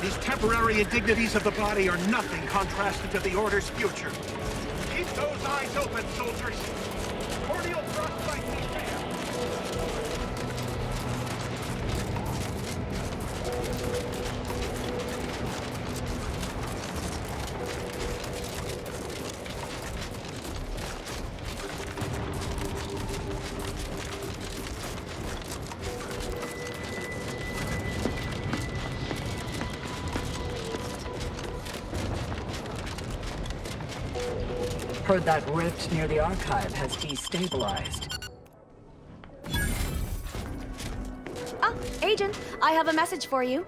These temporary indignities of the body are nothing contrasted to the Order's future. Keep those eyes open, soldiers. Cordial thrust by T-Bam. Heard that rift near the archive has destabilized. Ah, Agent, I have a message for you.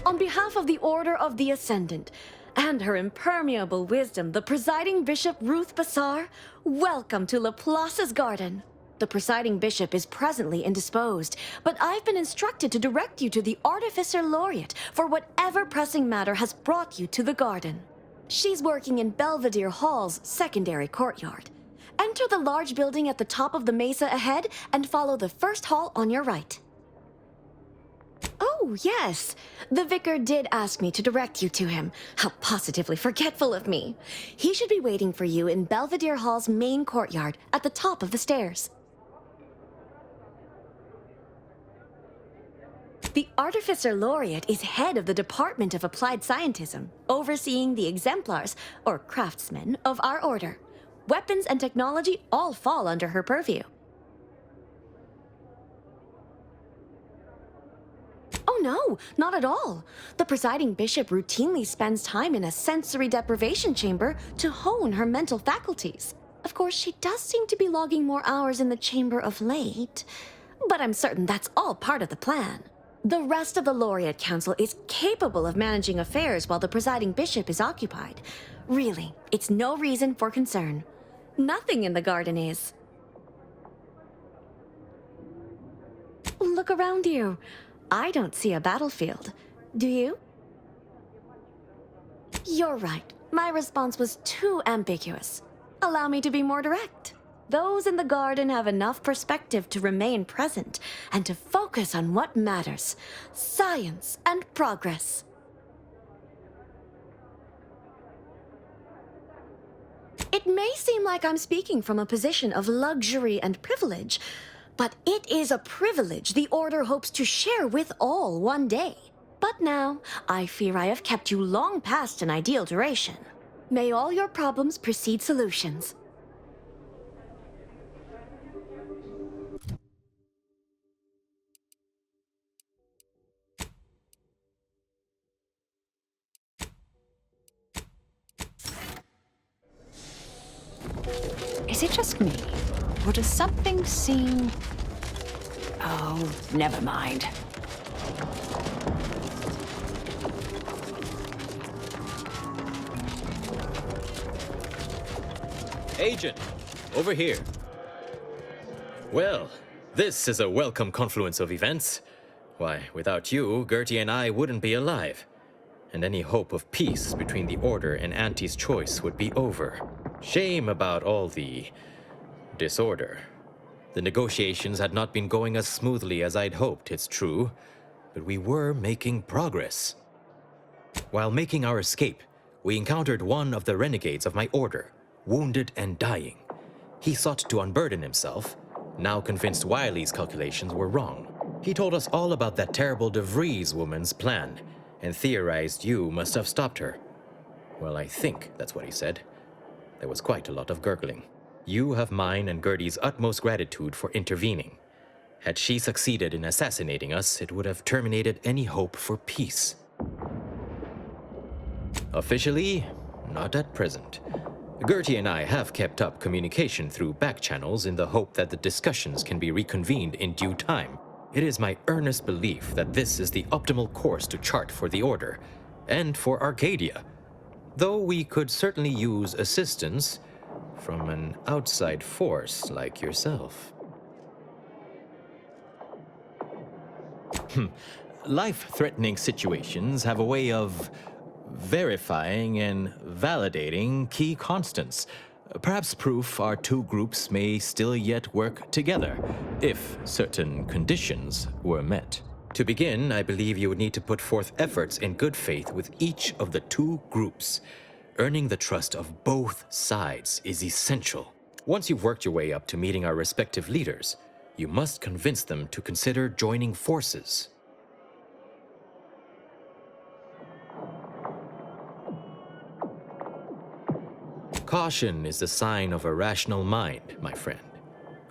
On behalf of the Order of the Ascendant and her impermeable wisdom, the presiding Bishop Ruth Bassar, welcome to Laplace's garden. The presiding bishop is presently indisposed, but I've been instructed to direct you to the Artificer Laureate for whatever pressing matter has brought you to the garden. She's working in Belvedere Hall's secondary courtyard. Enter the large building at the top of the mesa ahead and follow the first hall on your right. Oh, yes. The vicar did ask me to direct you to him. How positively forgetful of me. He should be waiting for you in Belvedere Hall's main courtyard at the top of the stairs. The Artificer Laureate is head of the Department of Applied Scientism, overseeing the exemplars, or craftsmen, of our order. Weapons and technology all fall under her purview. Oh no, not at all. The presiding bishop routinely spends time in a sensory deprivation chamber to hone her mental faculties. Of course, she does seem to be logging more hours in the chamber of late, but I'm certain that's all part of the plan. The rest of the Laureate Council is capable of managing affairs while the presiding bishop is occupied. Really, it's no reason for concern. Nothing in the garden is. Look around you. I don't see a battlefield. Do you? You're right. My response was too ambiguous. Allow me to be more direct. Those in the garden have enough perspective to remain present and to focus on what matters: science and progress. It may seem like I'm speaking from a position of luxury and privilege, but it is a privilege the Order hopes to share with all one day. But now, I fear I have kept you long past an ideal duration. May all your problems precede solutions. Is it just me? Or does something seem... Oh, never mind. Agent, over here. Well, this is a welcome confluence of events. Why, without you, Gertie and I wouldn't be alive. And any hope of peace between the Order and Auntie's choice would be over. Shame about all the disorder. The negotiations had not been going as smoothly as I'd hoped, it's true, but we were making progress. While making our escape, we encountered one of the renegades of my order, wounded and dying. He sought to unburden himself, now convinced Wiley's calculations were wrong. He told us all about that terrible DeVries woman's plan, and theorized you must have stopped her. Well, I think that's what he said. There was quite a lot of gurgling. You have mine and Gertie's utmost gratitude for intervening. Had she succeeded in assassinating us, it would have terminated any hope for peace. Officially, not at present. Gertie and I have kept up communication through back channels in the hope that the discussions can be reconvened in due time. It is my earnest belief that this is the optimal course to chart for the Order, and for Arcadia, though we could certainly use assistance from an outside force like yourself. Life-threatening situations have a way of verifying and validating key constants. Perhaps proof our two groups may still yet work together, if certain conditions were met. To begin, I believe you would need to put forth efforts in good faith with each of the two groups. Earning the trust of both sides is essential. Once you've worked your way up to meeting our respective leaders, you must convince them to consider joining forces. Caution is the sign of a rational mind, my friend.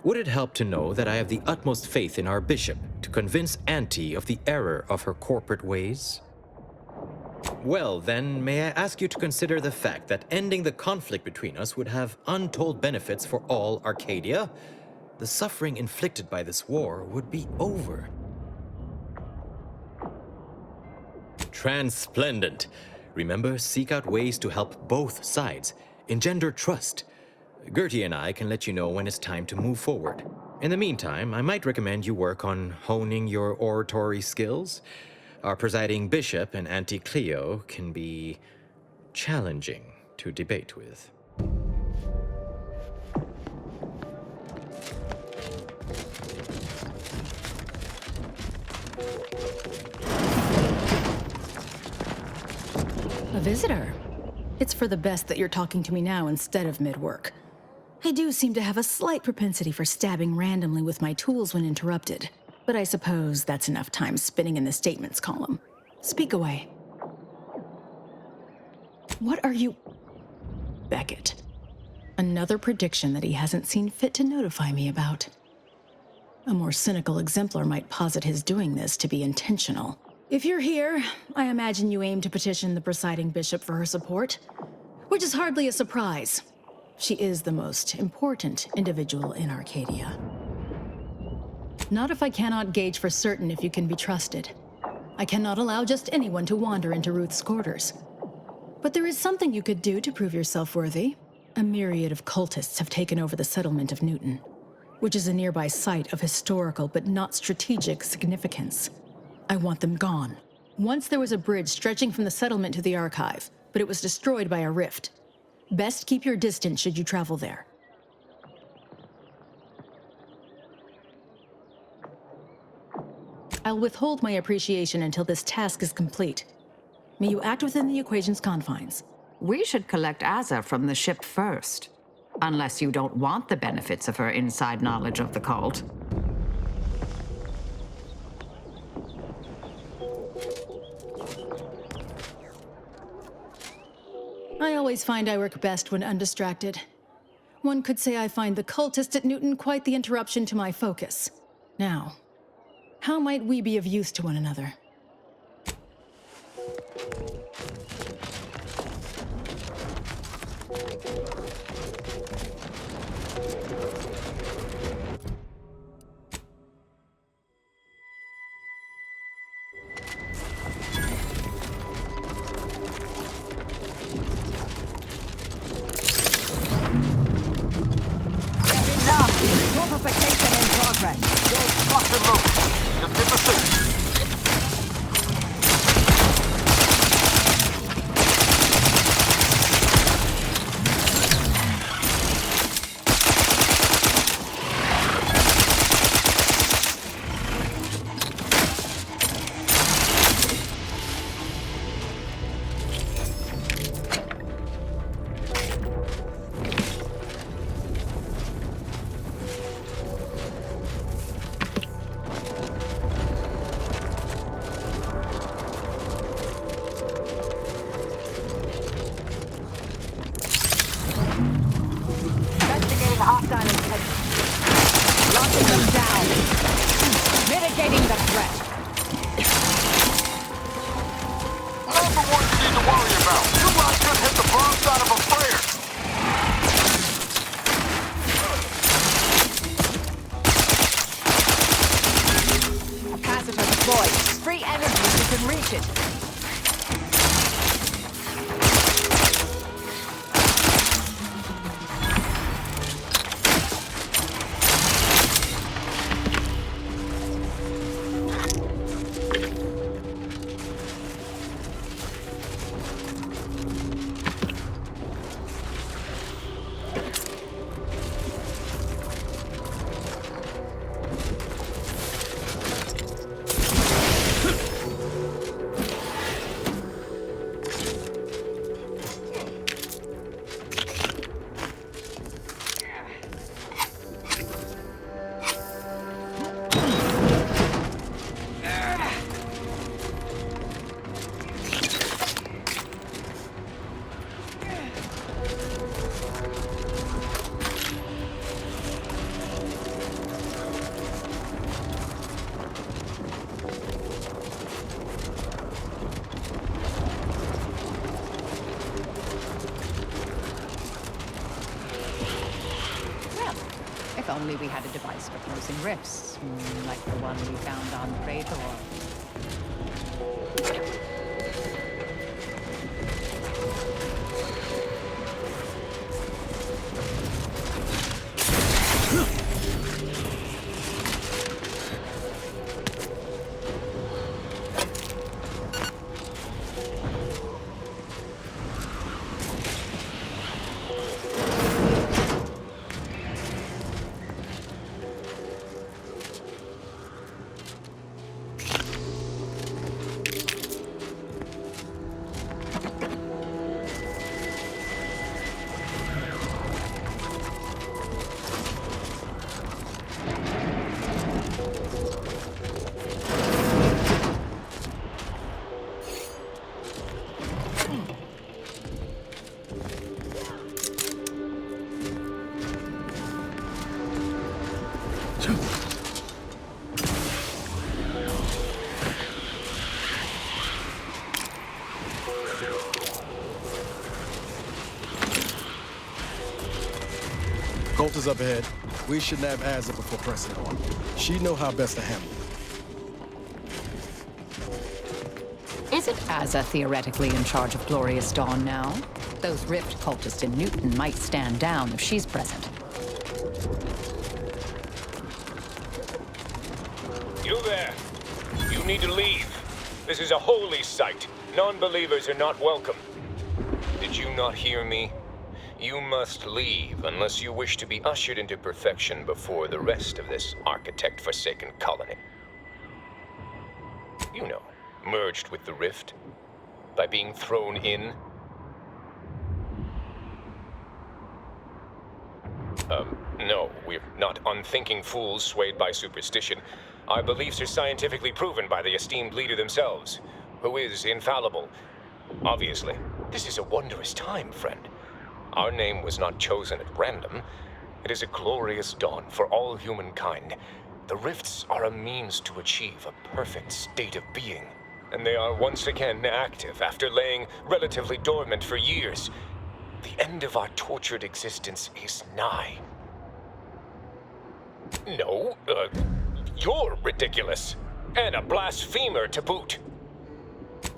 Would it help to know that I have the utmost faith in our bishop to convince Auntie of the error of her corporate ways? Well, then, may I ask you to consider the fact that ending the conflict between us would have untold benefits for all Arcadia? The suffering inflicted by this war would be over. Transplendent. Remember, seek out ways to help both sides. Engender trust. Gertie and I can let you know when it's time to move forward. In the meantime, I might recommend you work on honing your oratory skills. Our presiding bishop and Auntie Cleo can be challenging to debate with. A visitor? It's for the best that you're talking to me now instead of mid-work. I do seem to have a slight propensity for stabbing randomly with my tools when interrupted, but I suppose that's enough time spinning in the statements column. Speak away. What are you... Beckett. Another prediction that he hasn't seen fit to notify me about. A more cynical exemplar might posit his doing this to be intentional. If you're here, I imagine you aim to petition the presiding bishop for her support, which is hardly a surprise. She is the most important individual in Arcadia. Not if I cannot gauge for certain if you can be trusted. I cannot allow just anyone to wander into Ruth's quarters. But there is something you could do to prove yourself worthy. A myriad of cultists have taken over the settlement of Newton, which is a nearby site of historical but not strategic significance. I want them gone. Once there was a bridge stretching from the settlement to the archive, but it was destroyed by a rift. Best keep your distance should you travel there. I'll withhold my appreciation until this task is complete. May you act within the equation's confines. We should collect Azza from the ship first. Unless you don't want the benefits of her inside knowledge of the cult. I always find I work best when undistracted. One could say I find the cultist at Newton quite the interruption to my focus. Now, how might we be of use to one another? only we had a device for closing rifts, like the one we found on Praetor. Colt is up ahead. We should nab Azza before pressing on. She'd know how best to handle it. Isn't Azza theoretically in charge of Glorious Dawn now? Those Rift cultists in Newton might stand down if she's present. You there. You need to leave. This is a holy site. Non-believers are not welcome. Did you not hear me? You must leave unless you wish to be ushered into perfection before the rest of this architect-forsaken colony. You know, merged with the Rift. By being thrown in. No, we're not unthinking fools swayed by superstition. Our beliefs are scientifically proven by the esteemed leader themselves, who is infallible. Obviously, this is a wondrous time, friend. Our name was not chosen at random. It is a glorious dawn for all humankind. The rifts are a means to achieve a perfect state of being, and they are once again active after laying relatively dormant for years. The end of our tortured existence is nigh. No, you're ridiculous, and a blasphemer to boot.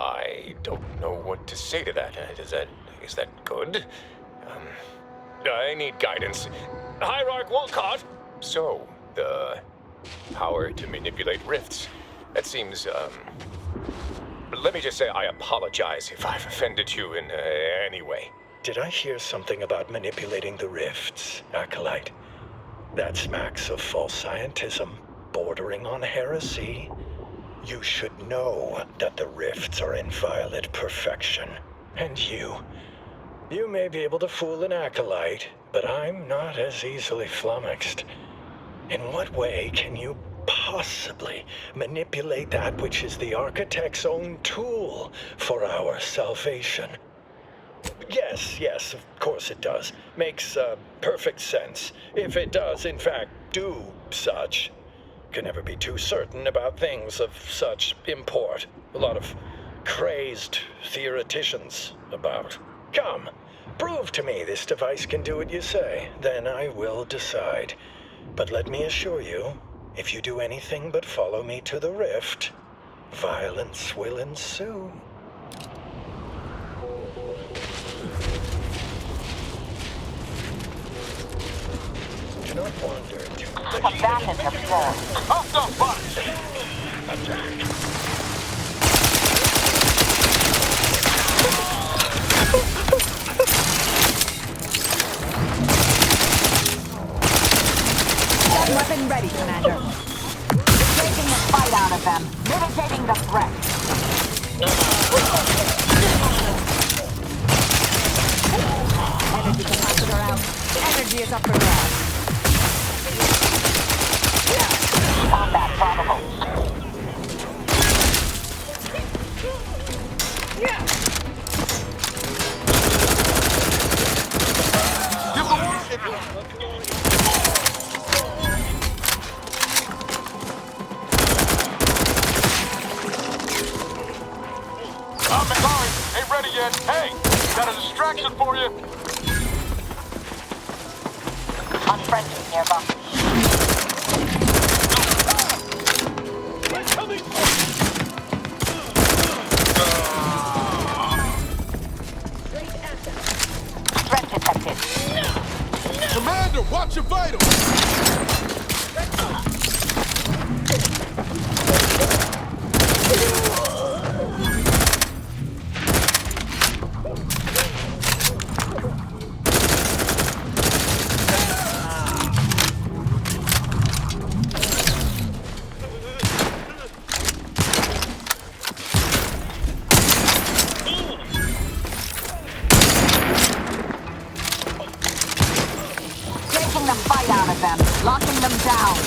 I don't know what to say to that. Is that good? I need guidance. Hierarch Wolcott! So, the power to manipulate rifts. That seems, let me just say I apologize if I've offended you in any way. Did I hear something about manipulating the rifts, Acolyte? That smacks of false scientism, bordering on heresy. You should know that the rifts are inviolate perfection. And you may be able to fool an Acolyte, but I'm not as easily flummoxed. In what way can you possibly manipulate that which is the Architect's own tool for our salvation? Yes, of course it does. Makes perfect sense. If it does, in fact, do such. Can never be too certain about things of such import. A lot of crazed theoreticians about. Come, prove to me this device can do what you say, then I will decide. But let me assure you, if you do anything but follow me to the rift, violence will ensue. Do not wander to Combatants observed. Hostile bots! attack. Weapon ready, Commander. Taking the fight out of them. Mitigating the threat. Energy capacitor out. Energy is up for grabs. Combat probable. Ain't ready yet. Hey, got a distraction for you. Unfriendly nearby. Threat detected. Commander, watch your vitals! Taking the fight out of them. Locking them down.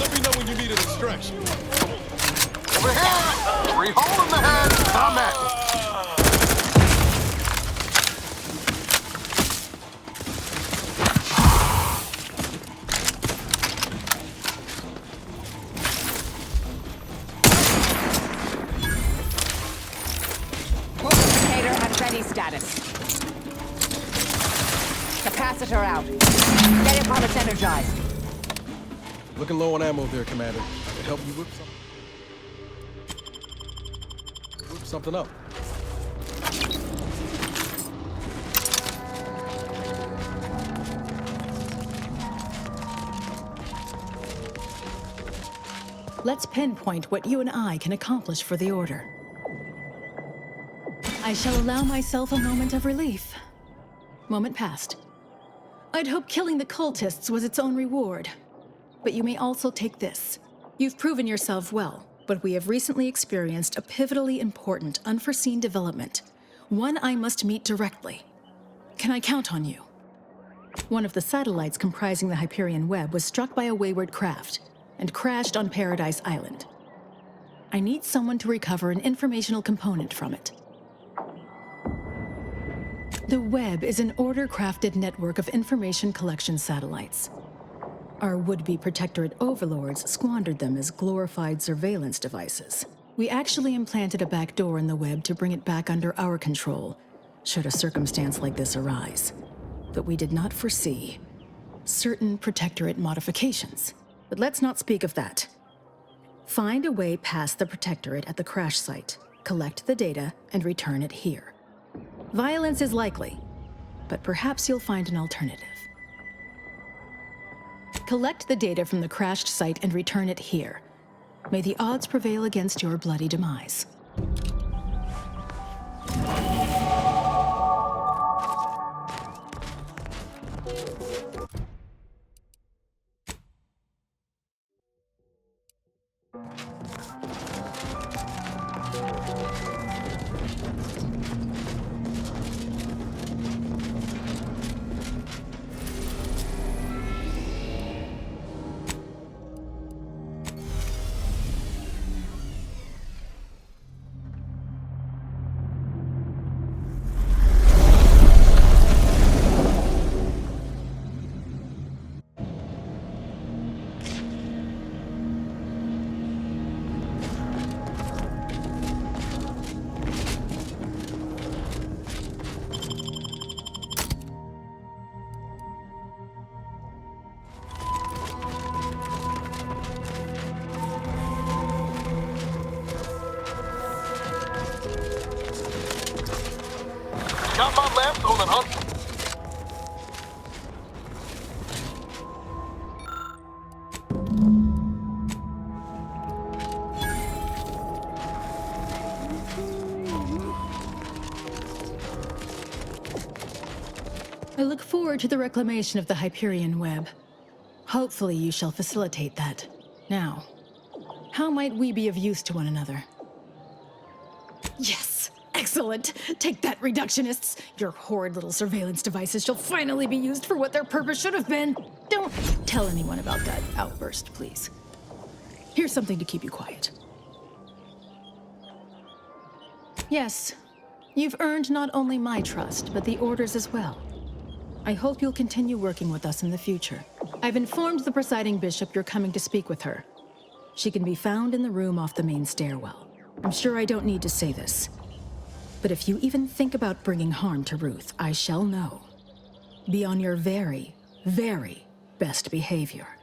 Let me know when you need an extraction. Over here! 3 hole in the head! Come at me! Multiplicator at ready status. Capacitor out. Get it while it's energized. Looking low on ammo there, Commander. I can help you whip something up. Let's pinpoint what you and I can accomplish for the Order. I shall allow myself a moment of relief. Moment passed. I'd hoped killing the cultists was its own reward. But you may also take this. You've proven yourself well, but we have recently experienced a pivotally important, unforeseen development. One I must meet directly. Can I count on you? One of the satellites comprising the Hyperion web was struck by a wayward craft and crashed on Paradise Island. I need someone to recover an informational component from it. The web is an Order-crafted network of information collection satellites. Our would-be Protectorate overlords squandered them as glorified surveillance devices. We actually implanted a backdoor in the web to bring it back under our control, should a circumstance like this arise. But we did not foresee certain Protectorate modifications. But let's not speak of that. Find a way past the Protectorate at the crash site, collect the data, and return it here. Violence is likely, but perhaps you'll find an alternative. Collect the data from the crashed site and return it here. May the odds prevail against your bloody demise. Got my left on an I look forward to the reclamation of the Hyperion web. Hopefully you shall facilitate that. Now, how might we be of use to one another? Yes! Excellent! Take that, reductionists! Your horrid little surveillance devices shall finally be used for what their purpose should have been! Don't tell anyone about that outburst, please. Here's something to keep you quiet. Yes, you've earned not only my trust, but the Order's as well. I hope you'll continue working with us in the future. I've informed the presiding bishop you're coming to speak with her. She can be found in the room off the main stairwell. I'm sure I don't need to say this, but if you even think about bringing harm to Ruth, I shall know. Be on your very, very best behavior.